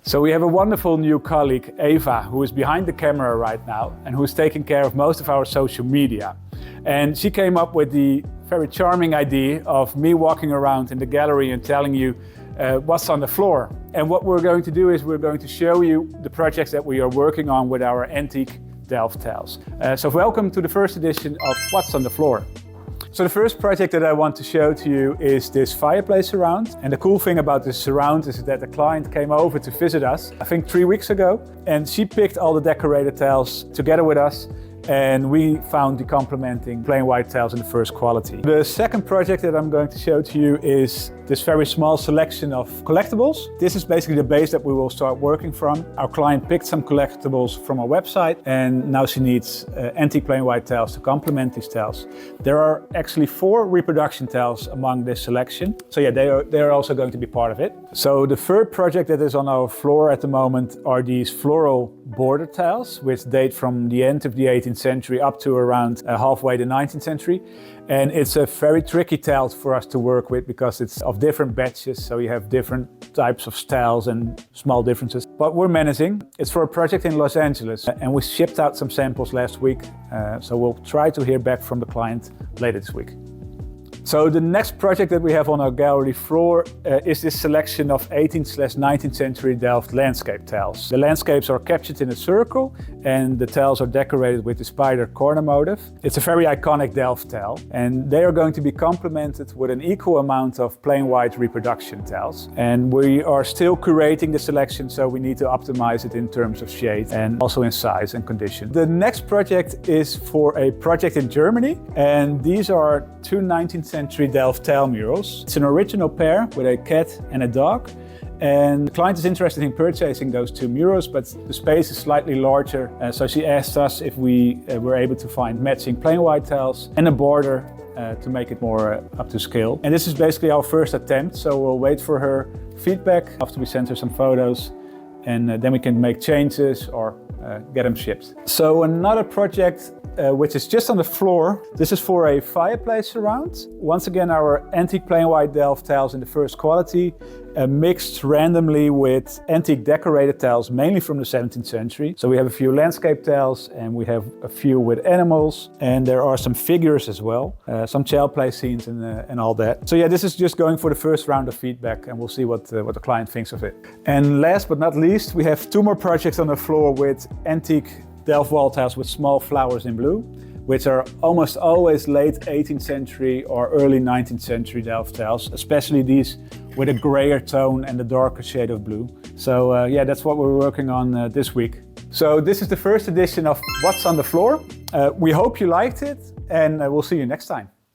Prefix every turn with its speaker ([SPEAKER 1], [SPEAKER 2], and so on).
[SPEAKER 1] So we have a wonderful new colleague, Eva, who is behind the camera right now and who's taking care of most of our social media. And she came up with the very charming idea of me walking around in the gallery and telling you what's on the floor. And what we're going to do is we're going to show you the projects that we are working on with our antique Delft tiles. So welcome to the first edition of What's on the Floor. So the first project that I want to show to you is this fireplace surround. And the cool thing about this surround is that the client came over to visit us, I think 3 weeks ago, and she picked all the decorated tiles together with us. And we found the complementing plain white tiles in the first quality. The second project that I'm going to show to you is this very small selection of collectibles. This is basically the base that we will start working from. Our client picked some collectibles from our website and now she needs antique plain white tiles to complement these tiles. There are actually 4 reproduction tiles among this selection. So yeah, they are also going to be part of it. So the third project that is on our floor at the moment are these floral border tiles, which date from the end of the 18th century up to around halfway the 19th century. And it's a very tricky tile for us to work with because it's of different batches, so you have different types of styles and small differences. But we're managing. It's for a project in Los Angeles and we shipped out some samples last week, so we'll try to hear back from the client later this week. So the next project that we have on our gallery floor is this selection of 18th/19th century Delft landscape tiles. The landscapes are captured in a circle and the tiles are decorated with the spider corner motif. It's a very iconic Delft tile and they are going to be complemented with an equal amount of plain white reproduction tiles. And we are still curating the selection, so we need to optimize it in terms of shade and also in size and condition. The next project is for a project in Germany, and these are 2 19th century Delft tile murals. It's an original pair with a cat and a dog. And the client is interested in purchasing those 2 murals, but the space is slightly larger. So she asked us if we were able to find matching plain white tiles and a border to make it more up to scale. And this is basically our first attempt, so we'll wait for her feedback after we send her some photos, and then we can make changes or get them shipped. So another project which is just on the floor. This is for a fireplace surround. Once again, our antique plain white Delft tiles in the first quality, mixed randomly with antique decorated tiles, mainly from the 17th century. So we have a few landscape tiles and we have a few with animals, and there are some figures as well, some child play scenes and all that. So yeah, this is just going for the first round of feedback and we'll see what the client thinks of it. And last but not least, we have 2 more projects on the floor with antique Delft wall tiles with small flowers in blue, which are almost always late 18th century or early 19th century Delft tiles, especially these with a grayer tone and a darker shade of blue. So yeah, that's what we're working on this week. So this is the first edition of What's on the Floor. We hope you liked it and we'll see you next time.